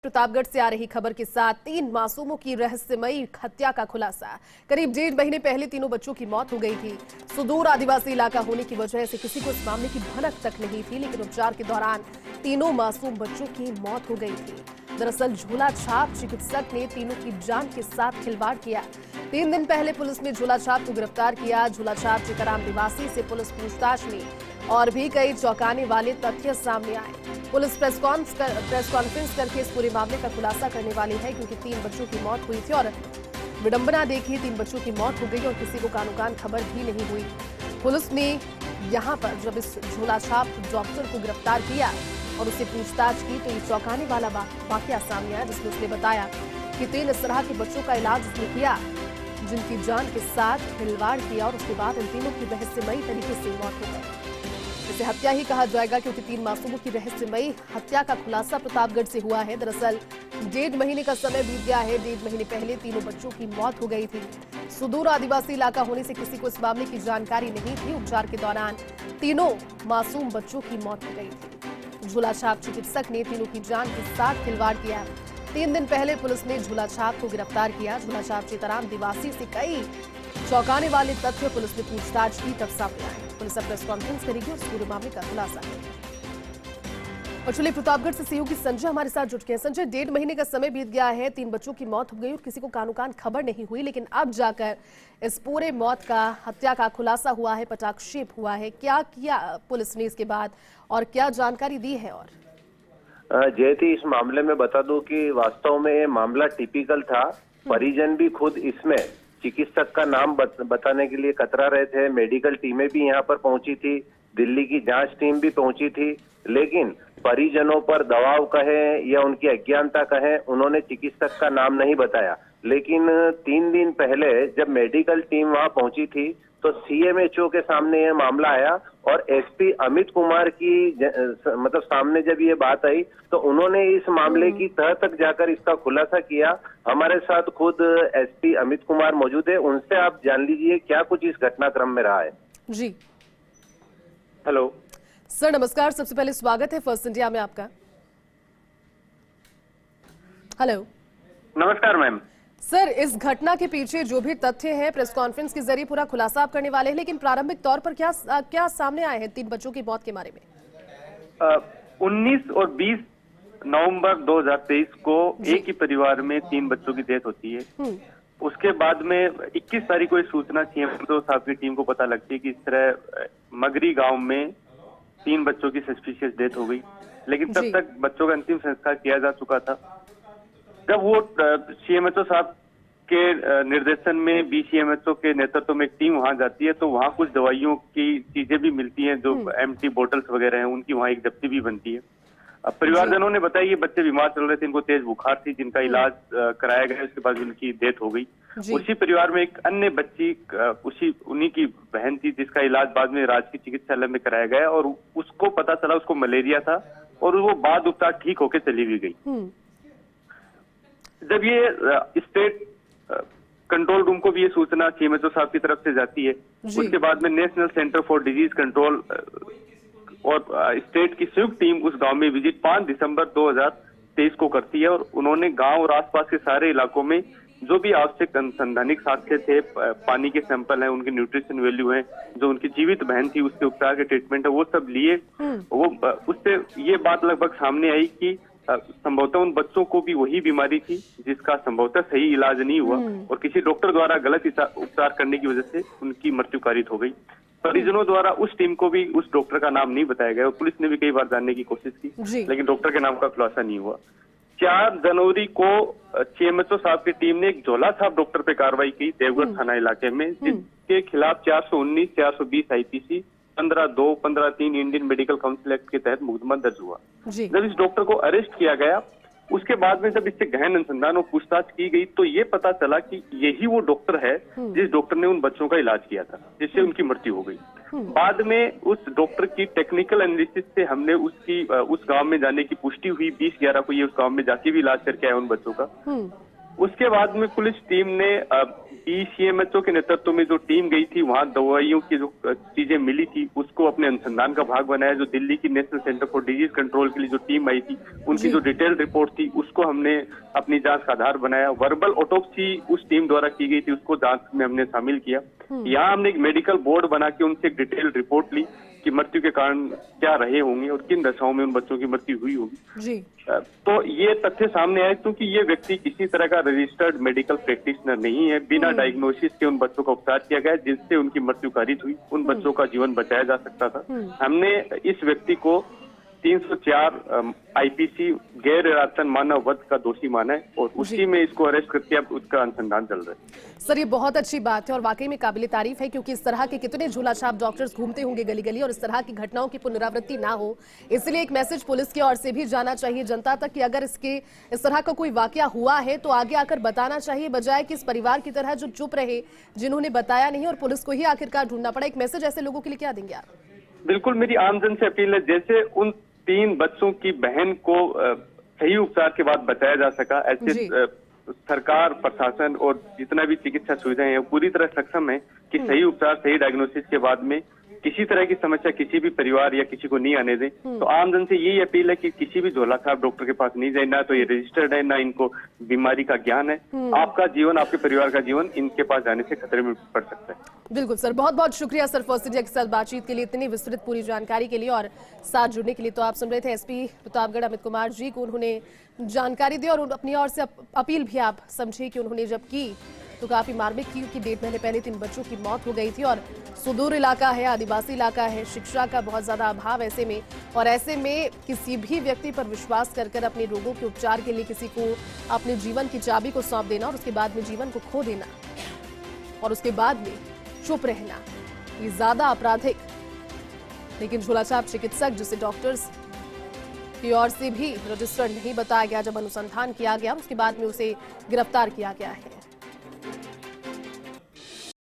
प्रतापगढ़ से आ रही खबर के साथ 3 मासूमों की रहस्यमयी हत्या का खुलासा। करीब 1.5 महीने पहले तीनों बच्चों की मौत हो गई थी। सुदूर आदिवासी इलाका होने की वजह से किसी को इस मामले की भनक तक नहीं थी, लेकिन उपचार के दौरान तीनों मासूम बच्चों की मौत हो गई थी। दरअसल झोला छाप चिकित्सक ने तीनों की जान के साथ खिलवाड़ किया। 3 दिन पहले पुलिस ने झोला छाप को गिरफ्तार किया। झोला छाप चितराम निवासी से पुलिस पूछताछ में और भी कई चौंकाने वाले तथ्य सामने आए। पुलिस प्रेस कॉन्फ्रेंस करके इस पूरे मामले का खुलासा करने वाली है, क्योंकि 3 बच्चों की मौत हुई थी और विडंबना देखी, 3 बच्चों की मौत हो गई और किसी को कानूकान खबर भी नहीं हुई। पुलिस ने यहां पर जब इस झोला छाप डॉक्टर को गिरफ्तार किया और उससे पूछताछ की तो ये चौंकाने वाला वाकया सामने आया, जिसमें उसने बताया कि 3 इस तरह के बच्चों का इलाज उसने किया जिनकी जान के साथ खिलवाड़ किया और उसके बाद इन तीनों की रहस्यमयी तरीके से मौत हो गई। इसे हत्या ही कहा जाएगा, क्योंकि 3 मासूमों की रहस्यमयी हत्या का खुलासा प्रतापगढ़ से हुआ है। दरअसल 1.5 महीने का समय बीत गया है। 1.5 महीने पहले तीनों बच्चों की मौत हो गई थी। सुदूर आदिवासी इलाका होने से किसी को इस मामले की जानकारी नहीं थी। उपचार के दौरान तीनों मासूम बच्चों की मौत हो गई थी। झोला छाप चिकित्सक ने तीनों की जान के साथ खिलवाड़ किया। 3 दिन पहले पुलिस ने झोला छाप को गिरफ्तार किया। झोला छाप चितराम निवासी से कई चौंकाने वाले तथ्य पुलिस ने पूछताछ की तब सामने आए। पुलिस अब प्रेस कॉन्फ्रेंस करेगी और पूरे मामले का खुलासा करेगी। और चलिए प्रतापगढ़ से सहयोगी संजय हमारे साथ जुट गए। संजय, 1.5 महीने का समय बीत गया है, 3 बच्चों की मौत हो गई और किसी को कानूकान खबर नहीं हुई, लेकिन अब जाकर इस पूरे मौत का हत्या का खुलासा हुआ है, पटाक्षेप हुआ है। क्या किया पुलिस ने इसके बाद और क्या जानकारी दी है? और जयती, इस मामले में बता दूं कि वास्तव में ये मामला टिपिकल था। परिजन भी खुद इसमें चिकित्सक का नाम बताने के लिए कतरा रहे थे। मेडिकल टीमें भी यहाँ पर पहुंची थी, दिल्ली की जांच टीम भी पहुंची थी, लेकिन परिजनों पर दबाव कहें या उनकी अज्ञानता कहें, उन्होंने चिकित्सक का नाम नहीं बताया। लेकिन 3 दिन पहले जब मेडिकल टीम वहां पहुंची थी तो सीएमएचओ के सामने यह मामला आया और एसपी अमित कुमार की मतलब सामने जब ये बात आई तो उन्होंने इस मामले की तह तक जाकर इसका खुलासा किया। हमारे साथ खुद एसपी अमित कुमार मौजूद है, उनसे आप जान लीजिए क्या कुछ इस घटनाक्रम में रहा है। जी हेलो सर, नमस्कार। सबसे पहले स्वागत है फर्स्ट इंडिया में आपका। हेलो, नमस्कार मैम। सर, इस घटना के पीछे जो भी तथ्य है प्रेस कॉन्फ्रेंस के जरिए पूरा खुलासा आप करने वाले हैं, लेकिन प्रारंभिक तौर पर क्या सामने आए हैं 3 बच्चों की मौत के बारे में? 19 और 20 नवंबर 2023 को एक ही परिवार में 3 बच्चों की डेथ होती है। उसके बाद में 21 तारीख को सूचना सीएमओ साहब की टीम को पता लगती है कि इस तरह मगरी गांव में 3 बच्चों की सस्पिशियस डेथ हो गई, लेकिन तब तक बच्चों का अंतिम संस्कार किया जा चुका था। जब वो सीएमएचओ साहब के निर्देशन में बीसीएमएचओ के नेतृत्व में एक टीम वहां जाती है, तो वहां कुछ दवाइयों की चीजें भी मिलती हैं, जो एम्प्टी बोतल्स वगैरह हैं, उनकी वहां एक जब्ती भी बनती है। अब परिवारजनों ने बताया ये बच्चे बीमार चल रहे थे, इनको तेज बुखार थी, जिनका इलाज कराया गया, उसके बाद उनकी डेथ हो गई। उसी परिवार में एक अन्य बच्ची उन्हीं की बहन थी, जिसका इलाज बाद में राजकीय चिकित्सालय में कराया गया और उसको पता चला उसको मलेरिया था और वो बाद उपचार ठीक होकर चली भी गई। जब ये स्टेट कंट्रोल रूम को भी ये सूचना सीएमएचओ साहब की तरफ से जाती है, उसके बाद में national centre for disease control और स्टेट की संयुक्त टीम उस गांव में विजिट 5 दिसंबर 2023 को करती है और उन्होंने गांव और आसपास के सारे इलाकों में जो भी आवश्यक अनुसंधानिक साक्ष्य थे, पानी के सैंपल हैं, उनकी न्यूट्रिशन वैल्यू है, जो उनकी जीवित बहन थी उसके उपचार के ट्रीटमेंट है, वो सब लिए। वो उससे ये बात लगभग सामने आई कि संभवतः उन बच्चों को भी वही बीमारी थी जिसका संभवतः सही इलाज नहीं हुआ और किसी डॉक्टर द्वारा गलत उपचार करने की वजह से उनकी मृत्यु कारित हो गई। परिजनों द्वारा उस टीम को भी उस डॉक्टर का नाम नहीं बताया गया और पुलिस ने भी कई बार जानने की कोशिश की, लेकिन डॉक्टर के नाम का खुलासा नहीं हुआ। 4 जनवरी को सीएमएचओ साहब की टीम ने एक झोला छाप डॉक्टर पे कार्रवाई की देवगढ़ थाना इलाके में, जिसके खिलाफ 419, 420 IPC, 15(2), 15(3) Indian medical council act के तहत मुकदमा दर्ज हुआ। जब इस डॉक्टर को अरेस्ट किया गया, उसके बाद में जब इससे गहन अनुसंधान और पूछताछ की गई तो ये पता चला कि यही वो डॉक्टर है जिस डॉक्टर ने उन बच्चों का इलाज किया था, जिससे उनकी मृत्यु हो गई। बाद में उस डॉक्टर की टेक्निकल एनालिसिस से हमने उस गांव में जाने की पुष्टि हुई। 20/11 को ये उस गांव में जाके भी इलाज करके आया उन बच्चों का। उसके बाद में पुलिस टीम ने DCMHO के नेतृत्व में जो टीम गई थी, वहां दवाइयों की जो चीजें मिली थी उसको अपने अनुसंधान का भाग बनाया। जो दिल्ली की national centre for disease control के लिए जो टीम आई थी, उनकी जो डिटेल रिपोर्ट थी उसको हमने अपनी जांच का आधार बनाया। वर्बल ऑटोप्सी उस टीम द्वारा की गई थी, उसको जांच में हमने शामिल किया। यहाँ हमने एक मेडिकल बोर्ड बना के उनसे एक डिटेल रिपोर्ट ली कि मृत्यु के कारण क्या रहे होंगे और किन दशाओं में उन बच्चों की मृत्यु हुई होगी जी। तो ये तथ्य सामने आए क्योंकि ये व्यक्ति किसी तरह का रजिस्टर्ड मेडिकल प्रैक्टिशनर नहीं है। बिना डायग्नोसिस के उन बच्चों का उपचार किया गया जिससे उनकी मृत्यु कारित हुई, उन बच्चों का जीवन बचाया जा सकता था। हमने इस व्यक्ति को 304 IPC गैर इरादतन मानव वध का दोषी माना है और उसी में इसको अरेस्ट करके अब उसका अनुसंधान चल रहा है। सर, ये बहुत अच्छी बात है और वाकई में काबिले तारीफ है, क्योंकि इस तरह के कितने झोलाछाप डॉक्टर्स घूमते होंगे गली गली और इस तरह की घटनाओं की पुनरावृत्ति ना हो। इसलिए एक मैसेज पुलिस की ओर से भी जाना चाहिए जनता तक कि अगर इस तरह का कोई वाकया हुआ है तो आगे आकर बताना चाहिए, बजाय कि इस परिवार की तरह जो चुप रहे, जिन्होंने बताया नहीं और पुलिस को ही आखिरकार ढूंढना पड़ा। एक मैसेज ऐसे लोगों के लिए क्या देंगे आप? बिल्कुल, मेरी आमजन से अपील है, जैसे उन 3 बच्चों की बहन को सही उपचार के बाद बचाया जा सका, ऐसे सरकार, प्रशासन और जितना भी चिकित्सा सुविधाएं हैं पूरी तरह सक्षम है कि सही उपचार, सही डायग्नोसिस के बाद में किसी तरह की समस्या किसी भी परिवार या किसी को नहीं आने दें। तो आमजन से यही अपील है कि किसी भी झोलाछाप डॉक्टर के पास नहीं जाए, ना तो ये रजिस्टर्ड है, ना इनको बीमारी का ज्ञान है। आपका जीवन, आपके परिवार का जीवन इनके पास जाने से खतरे में पड़ सकता है। बिल्कुल सर, बहुत बहुत शुक्रिया सर फर्स्ट इंडिया के साथ बातचीत के लिए, इतनी विस्तृत पूरी जानकारी के लिए और साथ जुड़ने के लिए। तो आप सुन रहे थे SP प्रतापगढ़ अमित कुमार जी को, उन्होंने जानकारी दी और अपनी ओर से अपील भी आप समझे कि उन्होंने जब की तो काफी मार्मिक थी, क्योंकि 1.5 महीने पहले 3 बच्चों की मौत हो गई थी और सुदूर इलाका है, आदिवासी इलाका है, शिक्षा का बहुत ज्यादा अभाव ऐसे में, और ऐसे में किसी भी व्यक्ति पर विश्वास कर अपने रोगों के उपचार के लिए किसी को अपने जीवन की चाबी को सौंप देना और उसके बाद में जीवन को खो देना और उसके बाद में चुप रहना, ये ज्यादा आपराधिक। लेकिन झोलाछाप चिकित्सक, जिसे डॉक्टर्स की ओर से भी रजिस्टर्ड नहीं बताया गया, जब अनुसंधान किया गया उसके बाद में उसे गिरफ्तार किया गया है।